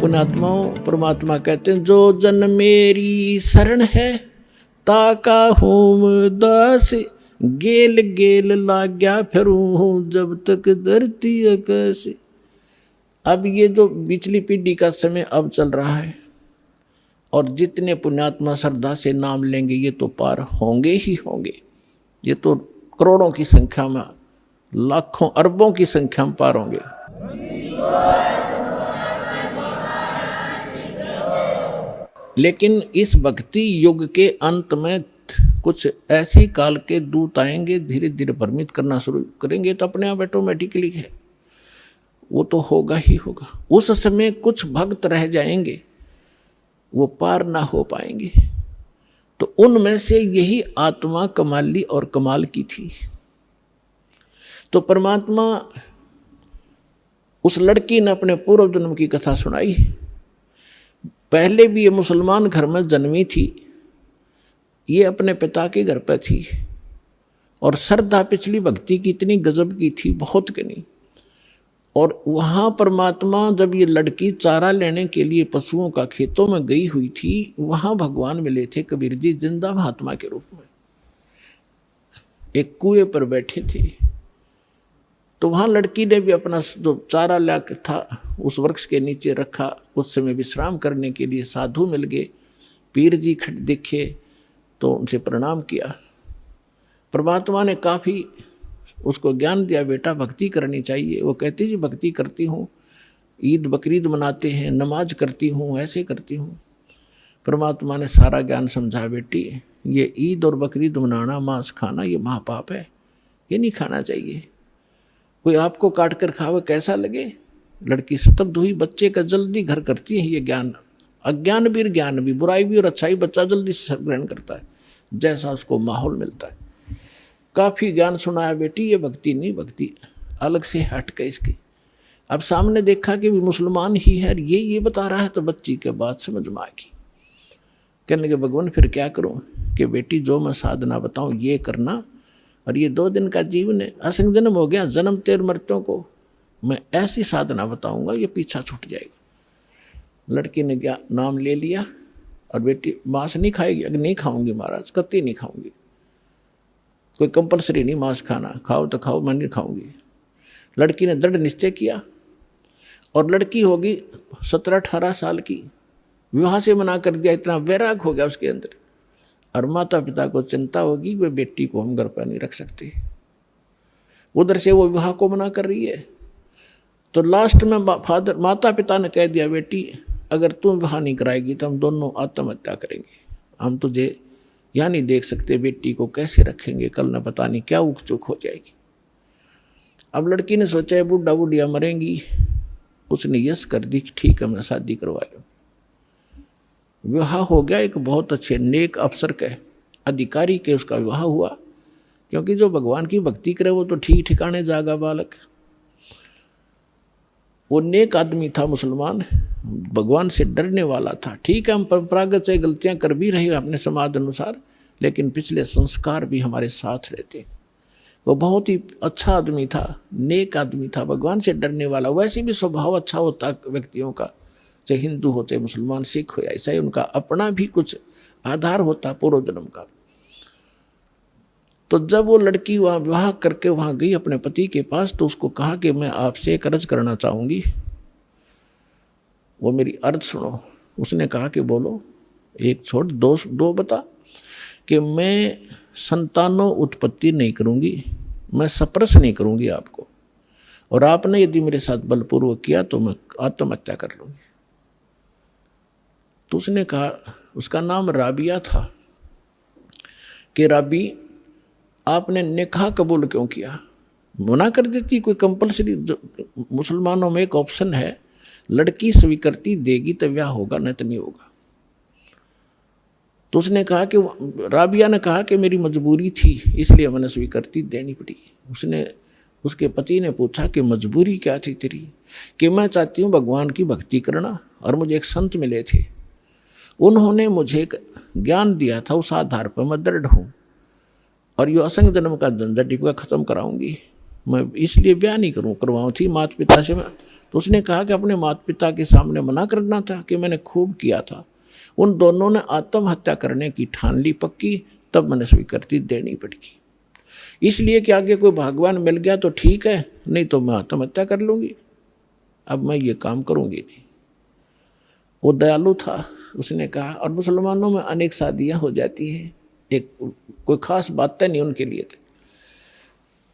पुण्यात्माओं, परमात्मा कहते हैं जो जन मेरी शरण है ताका होम दास, गेल गेल लाग्या फिरूं हूँ जब तक धरती आकाश। अब ये जो पिछली पीढ़ी का समय अब चल रहा है, और जितने पुण्यात्मा श्रद्धा से नाम लेंगे ये तो पार होंगे ही होंगे। ये तो करोड़ों की संख्या में, लाखों अरबों की संख्या में पार होंगे। लेकिन इस भक्ति युग के अंत में कुछ ऐसे काल के दूत आएंगे, धीरे धीरे भ्रमित करना शुरू करेंगे, तो अपने आप ऑटोमेटिकली है वो तो होगा ही होगा। उस समय कुछ भक्त रह जाएंगे, वो पार ना हो पाएंगे। तो उनमें से यही आत्मा कमाली और कमाल की थी। तो परमात्मा, उस लड़की ने अपने पूर्व जन्म की कथा सुनाई। पहले भी ये मुसलमान घर में जन्मी थी, ये अपने पिता के घर पर थी, और श्रद्धा पिछली भक्ति की इतनी गजब की थी, बहुत कनी। और वहाँ परमात्मा, जब ये लड़की चारा लेने के लिए पशुओं का खेतों में गई हुई थी, वहाँ भगवान मिले थे कबीर जी जिंदा महात्मा के रूप में। एक कुएं पर बैठे थे, तो वहाँ लड़की ने भी अपना जो चारा ला था उस वृक्ष के नीचे रखा। उस समय विश्राम करने के लिए साधु मिल गए, पीर जी खट दिखे तो उनसे प्रणाम किया। परमात्मा ने काफ़ी उसको ज्ञान दिया, बेटा भक्ति करनी चाहिए। वो कहती जी भक्ति करती हूँ, ईद बकरीद मनाते हैं, नमाज करती हूँ, ऐसे करती हूँ। परमात्मा ने सारा ज्ञान समझा, बेटी ये ईद और बकरीद मनाना, मांस खाना, ये महापाप है, ये नहीं खाना चाहिए। कोई आपको काट कर खावे कैसा लगे? लड़की स्तब्ध हुई। बच्चे का जल्दी घर करती है ये ज्ञान, अज्ञान भी ज्ञान भी, बुराई भी और अच्छाई बच्चा जल्दी से ग्रहण करता है, जैसा उसको माहौल मिलता है। काफ़ी ज्ञान सुनाया, बेटी ये भक्ति नहीं, भक्ति अलग से हट के इसकी। अब सामने देखा कि भी मुसलमान ही है, ये बता रहा है, तो बच्ची के बात समझ में आ गई। कहने लगे भगवान फिर क्या करूं? कि बेटी जो मैं साधना बताऊं ये करना, और ये 2 दिन का जीवन है, असंग जन्म हो गया, जन्म तेर मृत्यों को मैं ऐसी साधना बताऊंगा ये पीछा छूट जाएगा। लड़की ने क्या नाम ले लिया, और बेटी मांस नहीं खाएगी? अगर नहीं खाऊंगी महाराज, कतई नहीं खाऊंगी, कोई कंपलसरी नहीं मांस खाना, खाओ तो खाओ, मैं नहीं खाऊंगी। लड़की ने दृढ़ निश्चय किया, और लड़की होगी 17-18 साल की, विवाह से मना कर दिया। इतना वैराग हो गया उसके अंदर। और माता पिता को चिंता होगी वे बेटी को हम घर पर नहीं रख सकते, उधर से वो विवाह को मना कर रही है। तो लास्ट में माता पिता ने कह दिया, बेटी अगर तुम विवाह नहीं कराएगी तो हम दोनों आत्महत्या करेंगे, हम तुझे यहाँ नहीं देख सकते, बेटी को कैसे रखेंगे, कल न पता नहीं क्या उक चुक हो जाएगी। अब लड़की ने सोचा है बुढ़ा बुढ़िया मरेंगी, उसने यस कर दी, ठीक है मैं शादी करवा लूँ। विवाह हो गया, एक बहुत अच्छे नेक अफसर के अधिकारी के उसका विवाह हुआ, क्योंकि जो भगवान की भक्ति करे वो तो ठीक ठिकाने जागा बालक। वो नेक आदमी था, मुसलमान, भगवान से डरने वाला था। ठीक है हम परंपरागत से गलतियां कर भी रहे अपने समाज अनुसार, लेकिन पिछले संस्कार भी हमारे साथ रहते। वो बहुत ही अच्छा आदमी था, नेक आदमी था, भगवान से डरने वाला। वैसे भी स्वभाव अच्छा होता व्यक्तियों का, चाहे हिंदू हो, चाहे मुसलमान, सिख हो, ऐसा ही उनका अपना भी कुछ आधार होता पूर्व जन्म का। तो जब वो लड़की वहाँ विवाह करके वहाँ गई अपने पति के पास, तो उसको कहा कि मैं आपसे एक अर्ज करना चाहूँगी, वो मेरी अर्ज सुनो। उसने कहा कि बोलो, एक छोड़ दो बता। कि मैं संतानों उत्पत्ति नहीं करूँगी, मैं सप्रस नहीं करूँगी आपको, और आपने यदि मेरे साथ बलपूर्वक किया तो मैं आत्महत्या कर लूँगी। तो उसने कहा, उसका नाम राबिया था, कि राबी आपने निकाह कबूल क्यों किया? मना कर देती, कोई कंपलसरी मुसलमानों में एक ऑप्शन है, लड़की स्वीकृति देगी तो ब्याह होगा, नहीं तो नहीं होगा। तो उसने कहा कि राबिया ने कहा कि मेरी मजबूरी थी इसलिए मैंने स्वीकृति देनी पड़ी। उसके पति ने पूछा कि मजबूरी क्या थी तेरी? कि मैं चाहती हूँ भगवान की भक्ति करना, और मुझे एक संत मिले थे, उन्होंने मुझे ज्ञान दिया था, उस आधार पर मैं दृढ़ हूँ, और यो असंग जन्म का झंझट टिपका खत्म कराऊंगी। मैं इसलिए ब्याह नहीं करवाऊँ थी, माता पिता से मैं तो उसने कहा कि अपने माता पिता के सामने मना करना था कि मैंने खूब किया था। उन दोनों ने आत्महत्या करने की ठान ली पक्की, तब मैंने स्वीकृति देनी पड़ेगी। इसलिए कि आगे कोई भगवान मिल गया तो ठीक है, नहीं तो मैं आत्महत्या कर लूँगी, अब मैं ये काम करूँगी नहीं। वो दयालु था, उसने कहा। और मुसलमानों में अनेक शादियाँ हो जाती हैं, एक कोई खास बातें नहीं उनके लिए थे।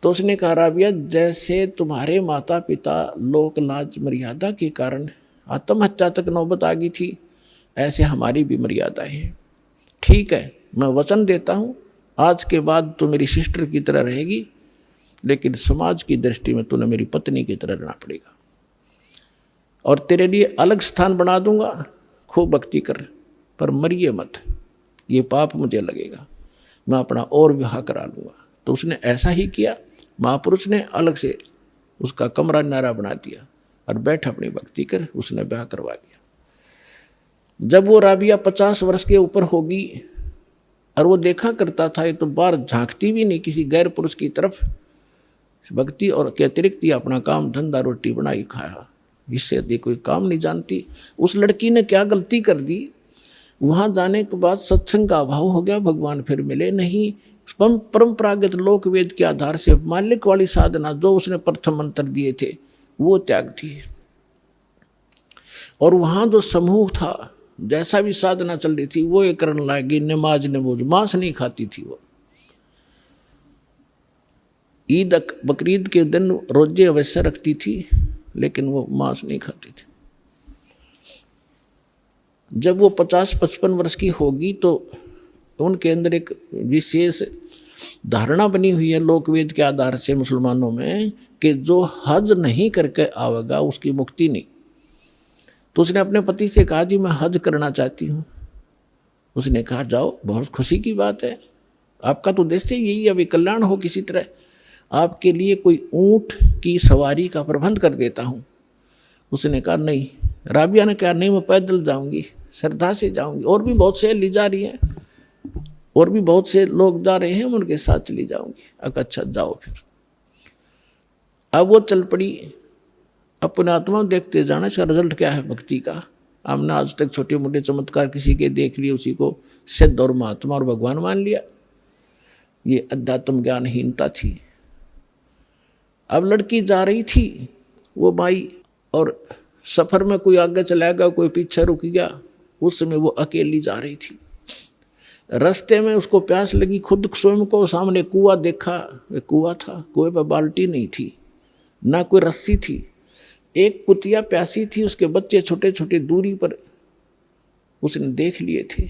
तो उसने कहा राबिया, जैसे तुम्हारे माता पिता लोक लाज मर्यादा के कारण आत्महत्या तक नौबत आ गई थी, ऐसे हमारी भी मर्यादा है। ठीक है, मैं वचन देता हूँ आज के बाद तू मेरी सिस्टर की तरह रहेगी, लेकिन समाज की दृष्टि में तूने मेरी पत्नी की तरह रहना पड़ेगा, और तेरे लिए अलग स्थान बना दूंगा, खूब भक्ति कर, पर मरिए मत, ये पाप मुझे लगेगा, मैं अपना और विवाह करा लूँगा। तो उसने ऐसा ही किया। महापुरुष ने अलग से उसका कमरा नारा बना दिया और बैठ अपनी भक्ति कर, उसने ब्याह करवा दिया। जब वो राबिया 50 वर्ष के ऊपर होगी और वो देखा करता था, ये तो बाहर झांकती भी नहीं किसी गैर पुरुष की तरफ, भक्ति और के अतिरिक्त ही अपना काम धंधा रोटी बनाई खाया, इससे अधिक कोई काम नहीं जानती। उस लड़की ने क्या गलती कर दी, वहाँ जाने के बाद सत्संग का अभाव हो गया, भगवान फिर मिले नहीं। परंपरागत लोक वेद के आधार से मालिक वाली साधना जो उसने प्रथम मंत्र दिए थे वो त्याग दी, और वहाँ जो समूह था, जैसा भी साधना चल रही थी वो ये करने लगी, नमाज नमोज, मांस नहीं खाती थी वो। ईद बकरीद के दिन रोजे अवश्य रखती थी, लेकिन वो मांस नहीं खाती थी। जब वो 50-55 वर्ष की होगी तो उनके अंदर एक विशेष धारणा बनी हुई है लोकवेद के आधार से मुसलमानों में कि जो हज नहीं करके आवेगा उसकी मुक्ति नहीं। तो उसने अपने पति से कहा जी मैं हज करना चाहती हूँ। उसने कहा जाओ, बहुत खुशी की बात है, आपका तो उद्देश्य यही है अभी कल्याण हो किसी तरह, आपके लिए कोई ऊँट की सवारी का प्रबंध कर देता हूँ। उसने कहा नहीं। राबिया ने कहा नहीं, मैं पैदल जाऊँगी, श्रद्धा से जाऊँगी, और भी बहुत से ली जा रही हैं, और भी बहुत से लोग जा रहे हैं, मैं उनके साथ चली जाऊँगी। अच्छा जाओ फिर। अब वो चल पड़ी, अपने आत्मा देखते जाना इसका रिजल्ट क्या है भक्ति का। हमने आज तक छोटे मोटे चमत्कार किसी के देख लिए, उसी को सिद्ध और महात्मा और भगवान मान लिया, ये अध्यात्म ज्ञानहीनता थी। अब लड़की जा रही थी, वो माई, और सफ़र में कोई आगे चलाएगा कोई पीछे रुक गया, उस समय वो अकेली जा रही थी। रास्ते में उसको प्यास लगी, खुद स्वयं को सामने कुआं देखा, कुआं था, कुएं पर बाल्टी नहीं थी, ना कोई रस्सी थी, एक कुतिया प्यासी थी, उसके बच्चे छोटे छोटे दूरी पर उसने देख लिए थे,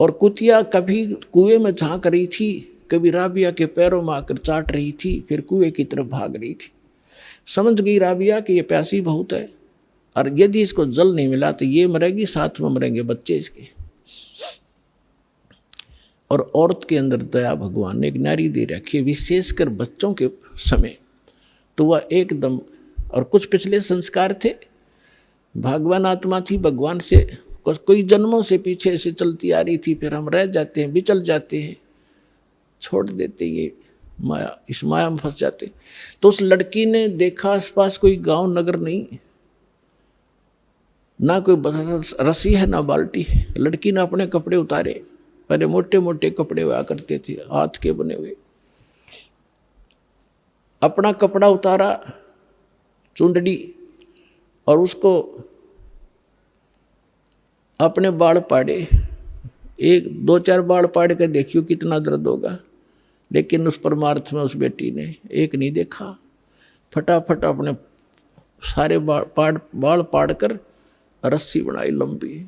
और कुतिया कभी कुएं में झांक रही थी, कभी राबिया के पैरों में आकर चाट रही थी, फिर कुएं की तरफ भाग रही थी। समझ गई राबिया कि ये प्यासी बहुत है, और यदि इसको जल नहीं मिला तो ये मरेगी, साथ में मरेंगे बच्चे इसके। और औरत के अंदर दया भगवान ने एक नारी दे रखी है, विशेषकर बच्चों के समय, तो वह एकदम, और कुछ पिछले संस्कार थे, भगवान आत्मा थी, भगवान से कोई जन्मों से पीछे से चलती आ रही थी, फिर हम रह जाते हैं, बिचल जाते हैं, छोड़ देते, ये माया, इस माया में फंस जाते। तो उस लड़की ने देखा आसपास कोई गांव नगर नहीं, ना कोई रस्सी है ना बाल्टी है। लड़की ने अपने कपड़े उतारे, पहले मोटे मोटे कपड़े हुआ करते थे हाथ के बने हुए, अपना कपड़ा उतारा, चुंदड़ी, और उसको अपने बाल पाड़े, 1-2-4 बाल पाड़ के देखियो कितना दर्द होगा। लेकिन उस परमार्थ में उस बेटी ने एक नहीं देखा, फटाफट अपने सारे बाल पाड़ कर रस्सी बनाई लंबी,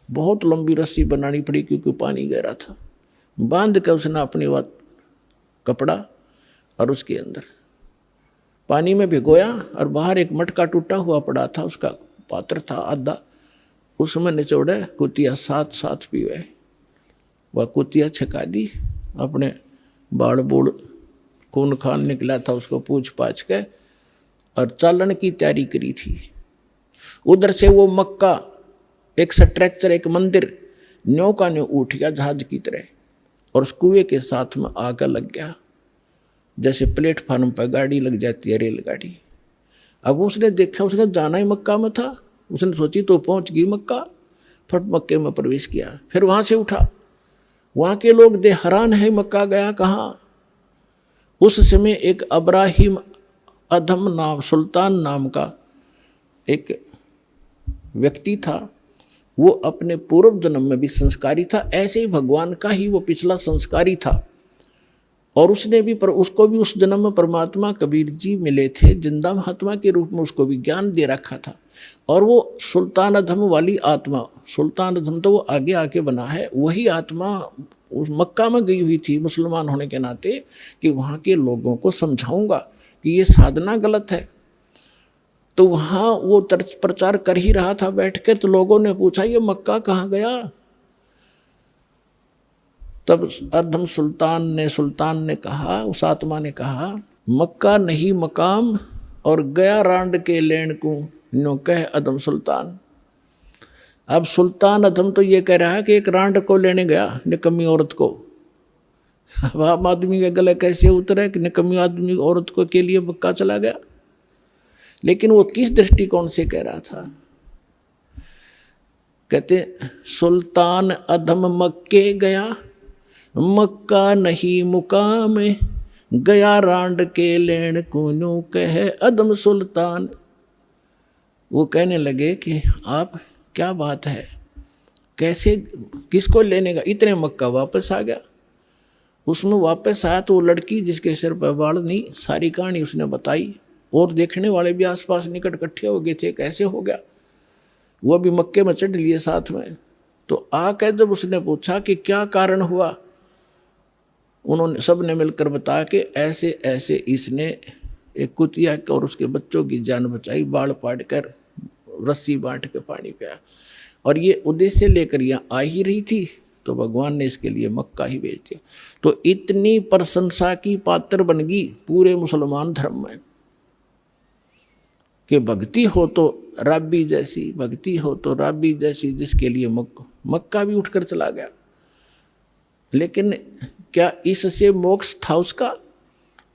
बहुत लंबी रस्सी बनानी पड़ी क्योंकि पानी गहरा था। बांध कर उसने अपनी बात कपड़ा और उसके अंदर पानी में भिगोया, और बाहर एक मटका टूटा हुआ पड़ा था, उसका पात्र था आधा, उसमें निचोड़े कुतिया साथ पीवे। वह कुतिया छका दी, अपने बाड़ बूढ़ खून खान निकला था उसको पूछ पाछ के, और चालन की तैयारी करी थी। उधर से वो मक्का एक स्ट्रक्चर, एक मंदिर न्यों का न्यों उठ गया जहाज की तरह, और उस कुएं के साथ में आकर लग गया, जैसे प्लेटफार्म पर गाड़ी लग जाती है रेलगाड़ी, अब उसने देखा, उसने जाना ही मक्का में था, उसने सोची तो पहुंच गई मक्का, फट मक्के में प्रवेश किया। फिर वहां से उठा, वहां के लोग दे हैरान है, मक्का गया कहाँ। उस समय एक अब्राहिम अधम नाम, सुल्तान नाम का एक व्यक्ति था, वो अपने पूर्व जन्म में भी संस्कारी था, ऐसे ही भगवान का ही वो पिछला संस्कारी था। और उसने भी उसको भी उस जन्म में परमात्मा कबीर जी मिले थे, जिंदा महात्मा के रूप में उसको भी ज्ञान दे रखा था। और वो सुल्तान अधम वाली आत्मा, सुल्तान अधम तो वो आगे आके बना है, वही आत्मा उस मक्का में गई हुई थी मुसलमान होने के नाते, कि वहाँ के लोगों को समझाऊंगा कि ये साधना गलत है। तो वहाँ वो प्रचार कर ही रहा था बैठ के, तो लोगों ने पूछा ये मक्का कहाँ गया। तब अधम सुल्तान ने कहा, उस आत्मा ने कहा, मक्का नहीं मकाम और गया रांड के लेन को नो कह अधम सुल्तान। अब सुल्तान अधम तो ये कह रहा है कि एक रांड को लेने गया, निकम्मी औरत को। अब आम आदमी के गले कैसे उतरे कि निकम्मी आदमी औरत को के लिए मक्का चला गया। लेकिन वो किस दृष्टिकोण से कह रहा था, कहते सुल्तान अधम मक्के गया, मक्का नहीं मुकाम, गया रांड के लेन कुनू कहे अदम सुल्तान। वो कहने लगे कि आप क्या बात है, कैसे किसको लेने का, इतने मक्का वापस आ गया। उसमें वापस आया तो वो लड़की जिसके सिर पर बाल नहीं, सारी कहानी उसने बताई। और देखने वाले भी आसपास निकट इकट्ठे हो गए थे, कैसे हो गया। वो भी मक्के में चढ़ लिए साथ में। तो आकर जब उसने पूछा कि क्या कारण हुआ, उन्होंने सब ने मिलकर बताया कि ऐसे ऐसे इसने एक कुतिया और उसके बच्चों की जान बचाई, बाढ़ पाट कर रस्सी बांट के पानी पिया। और ये उद्देश्य लेकर यहाँ आ ही रही थी, तो भगवान ने इसके लिए मक्का ही भेज दिया। तो इतनी प्रशंसा की पात्र बन गई पूरे मुसलमान धर्म में कि भक्ति हो तो राबी जैसी, भक्ति हो तो राबी जैसी, जिसके लिए मक्का भी उठकर चला गया। लेकिन क्या इससे मोक्ष था उसका?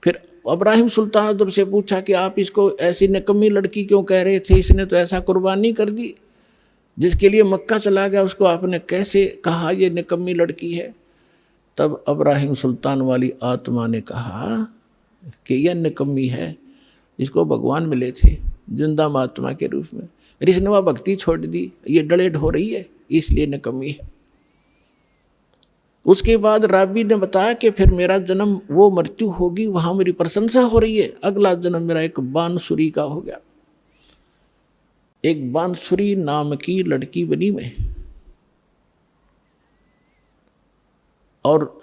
फिर अब्राहिम सुल्तान से पूछा कि आप इसको ऐसी निकम्मी लड़की क्यों कह रहे थे, इसने तो ऐसा कुर्बानी कर दी, जिसके लिए मक्का चला गया, उसको आपने कैसे कहा ये निकम्मी लड़की है? तब अब्राहिम सुल्तान वाली आत्मा ने कहा कि यह निकम्मी है, इसको भगवान मिले थे जिंदा महात्मा के रूप में, इसने वह भक्ति छोड़ दी, ये डलेड हो रही है, इसलिए निकम्मी है। उसके बाद राबी ने बताया कि फिर मेरा जन्म वो मृत्यु होगी, वहां मेरी प्रशंसा हो रही है, अगला जन्म मेरा एक बांसुरी का हो गया। एक बांसुरी नाम की लड़की बनी मैं, और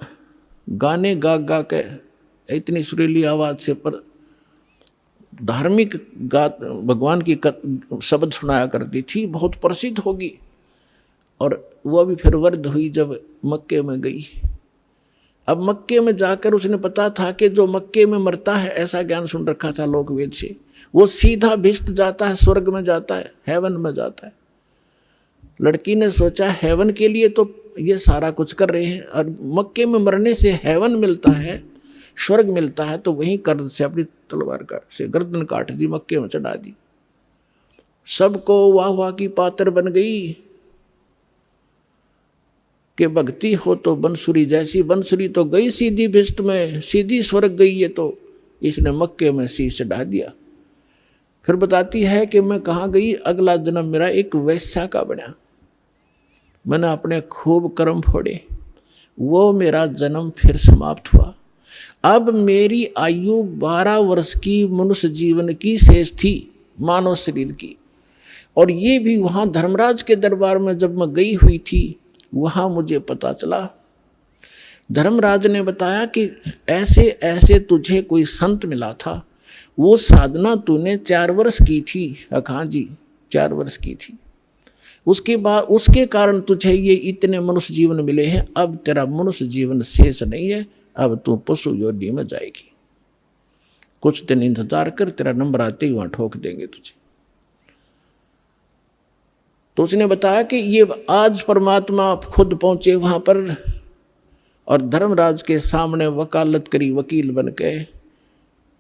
गाने गा गा के इतनी सुरीली आवाज से पर धार्मिक भगवान की शब्द सुनाया करती थी, बहुत प्रसिद्ध होगी। और वह भी फिर वृद्ध हुई जब मक्के में गई। अब मक्के में जाकर उसने पता था कि जो मक्के में मरता है, ऐसा ज्ञान सुन रखा था लोक वेद से, वो सीधा भिष्ट जाता है, स्वर्ग में जाता है, हेवन में जाता है। लड़की ने सोचा हेवन के लिए तो ये सारा कुछ कर रहे हैं, और मक्के में मरने से हेवन मिलता है, स्वर्ग मिलता है, तो वहीं कर्द से अपनी तलवार से गर्दन काट दी, मक्के में चढ़ा दी। सबको वाह वाह की पात्र बन गई कि भक्ति हो तो बंसुरी जैसी, बंसुरी तो गई सीधी भिष्ट में, सीधी स्वर्ग गई, ये तो इसने मक्के में शीश चढ़ा दिया। फिर बताती है कि मैं कहाँ गई, अगला जन्म मेरा एक वैश्या का बना, मैंने अपने खूब कर्म फोड़े, वो मेरा जन्म फिर समाप्त हुआ। अब मेरी आयु 12 वर्ष की मनुष्य जीवन की शेष थी, मानव शरीर की। और ये भी वहाँ धर्मराज के दरबार में जब मैं गई हुई थी, वहाँ मुझे पता चला, धर्मराज ने बताया कि ऐसे ऐसे तुझे कोई संत मिला था, वो साधना तूने 4 वर्ष की थी। हाँ जी, 4 वर्ष की थी। उसके बाद उसके कारण तुझे ये इतने मनुष्य जीवन मिले हैं। अब तेरा मनुष्य जीवन शेष नहीं है, अब तू पशु योनि में जाएगी। कुछ दिन इंतजार कर, तेरा नंबर आते ही वहां ठोक देंगे तुझे। तो उसने बताया कि ये आज परमात्मा खुद पहुंचे वहां पर, और धर्मराज के सामने वकालत करी वकील बन के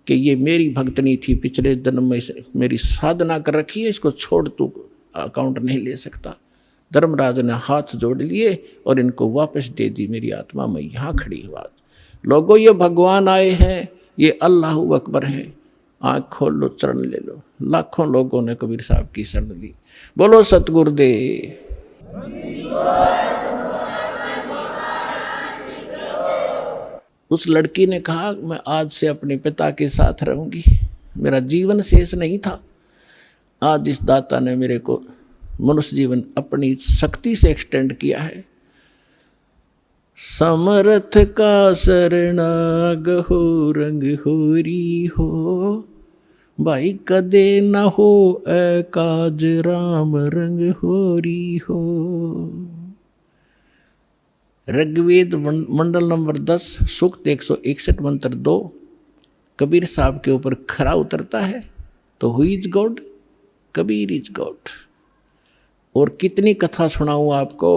कि ये मेरी भक्तनी थी, पिछले जन्म में मेरी साधना कर रखी है, इसको छोड़, तू अकाउंट नहीं ले सकता। धर्मराज ने हाथ जोड़ लिए और इनको वापस दे दी। मेरी आत्मा में यहाँ खड़ी हुआ। लोगों, ये भगवान आए हैं, ये अल्लाह अकबर है, आँख खोल लो, चरण ले लो। लाखों लोगों ने कबीर साहब की शरण ली। बोलो सतगुरुदेव। उस लड़की ने कहा, मैं आज से अपने पिता के साथ रहूंगी, मेरा जीवन शेष नहीं था। आज इस दाता ने मेरे को मनुष्य जीवन अपनी शक्ति से एक्सटेंड किया है। समर्थ का शरणाग हो, रंग होरी हो, भाई कदे न हो काज, राम रंग होरी हो। ऋग्वेद मंडल नंबर 10 सूक्त 161 मंत्र 2 कबीर साहब के ऊपर खरा उतरता है। तो who is God? Kabir is God. और कितनी कथा सुनाऊं आपको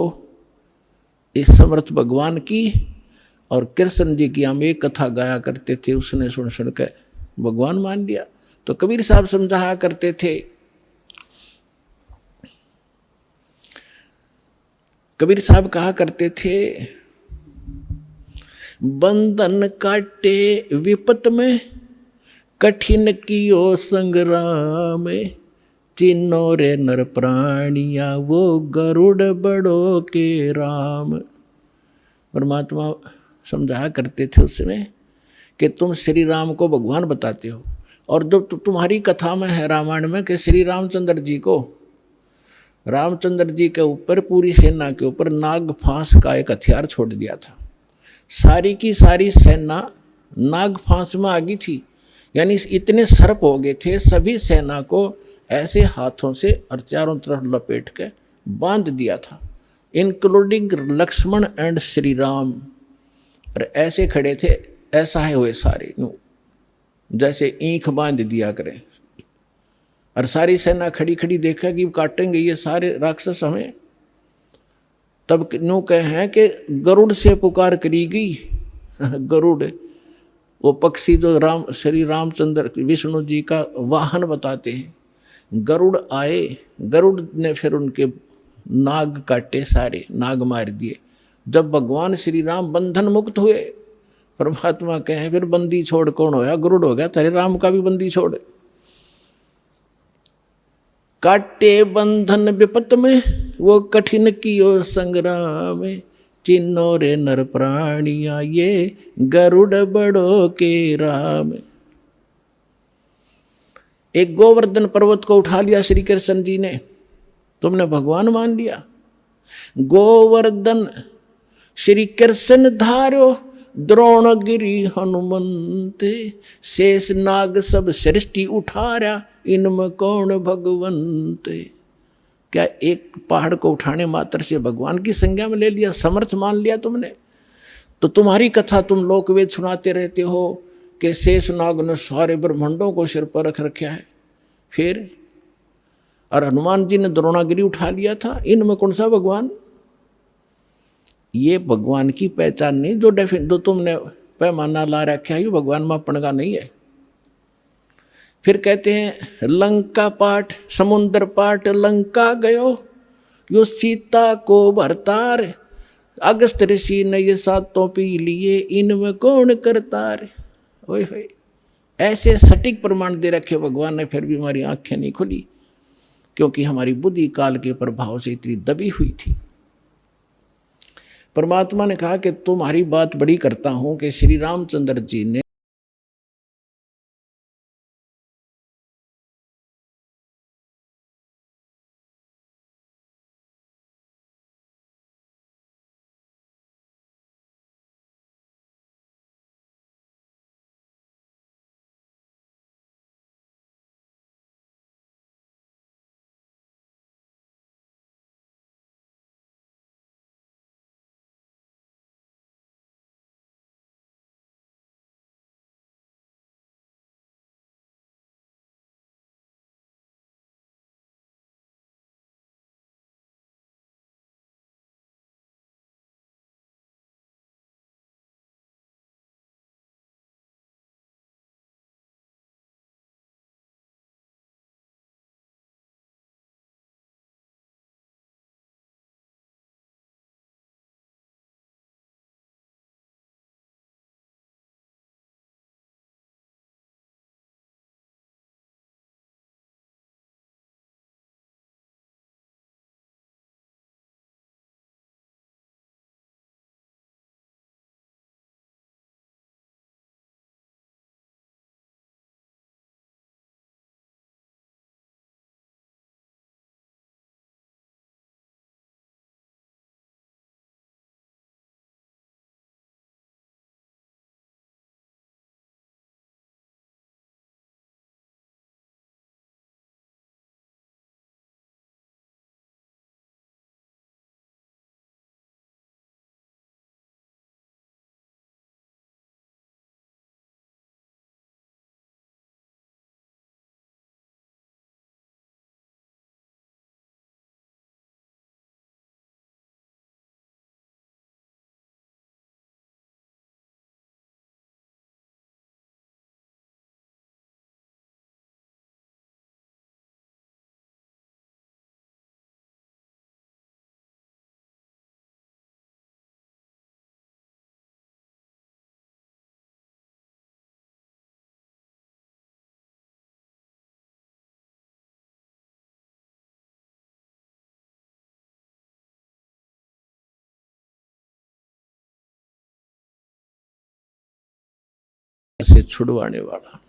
इस समर्थ भगवान की। और कृष्ण जी की हम एक कथा गाया करते थे, उसने सुन सुन के भगवान मान लिया। तो कबीर साहब समझाया करते थे, कबीर साहब कहा करते थे, बंधन काटे विपत में, कठिन कियो संग्राम, चिन्नो रे नर प्राणिया, वो गरुड़ बड़ो के राम। परमात्मा समझाया करते थे उस समय कि तुम श्री राम को भगवान बताते हो, और जो तुम्हारी कथा में है रामायण में कि श्री रामचंद्र जी को, रामचंद्र जी के ऊपर पूरी सेना के ऊपर नाग फांस का एक हथियार छोड़ दिया था। सारी की सारी सेना नाग फांस में आ गई थी, यानी इतने सर्प हो गए थे, सभी सेना को ऐसे हाथों से और चारों तरफ लपेट के बांध दिया था, इंक्लूडिंग लक्ष्मण एंड श्री राम। और ऐसे खड़े थे, ऐसा है हुए सारे, जैसे ईंख बांध दिया करें। और सारी सेना खड़ी खड़ी देखा कि काटेंगे ये सारे राक्षस हमें। तब नो कहे हैं कि गरुड़ से पुकार करी गई। गरुड़ वो पक्षी जो श्री रामचंद्र विष्णु जी का वाहन बताते हैं। गरुड़ आए, गरुड़ ने फिर उनके नाग काटे, सारे नाग मार दिए। जब भगवान श्री राम बंधन मुक्त हुए, परमात्मा कहे फिर बंदी छोड़ कौन होया? गरुड़ हो गया, तेरे राम का भी बंदी छोड़। काटे बंधन विपत में, वो कठिन कियो संग्राम, चिन्नो रे नर प्राणिया, ये गरुड़ बड़ो के राम। एक गोवर्धन पर्वत को उठा लिया श्री कृष्ण जी ने, तुमने भगवान मान लिया। गोवर्धन श्री कृष्ण धारो, द्रोणगिरी हनुमंते, शेष नाग सब सृष्टि उठारा, इनमें कौन भगवंत। क्या एक पहाड़ को उठाने मात्र से भगवान की संज्ञा में ले लिया, समर्थ मान लिया तुमने? तो तुम्हारी कथा तुम लोकवेद सुनाते रहते हो कि शेष नाग ने सारे ब्रह्मांडों को सिर पर रख रखा है। फिर और हनुमान जी ने द्रोणागिरी उठा लिया था, इनमें कौन सा भगवान? ये भगवान की पहचान नहीं, जो तुमने पैमाना ला रखा है, ये भगवान मापन का नहीं है। फिर कहते हैं लंका पाठ, समुद्र पाठ, लंका गयो यो सीता को भरतार, अगस्त ऋषि ने ये सातों पी लिए, इनमें कौन करतार। ओए होए, ऐसे सटीक प्रमाण दे रखे भगवान ने, फिर भी हमारी आंखें नहीं खुली, क्योंकि हमारी बुद्धि काल के प्रभाव से इतनी दबी हुई थी। परमात्मा ने कहा कि तुम्हारी बात बड़ी करता हूं कि श्री रामचंद्र जी ने से छुड़वाने वाला।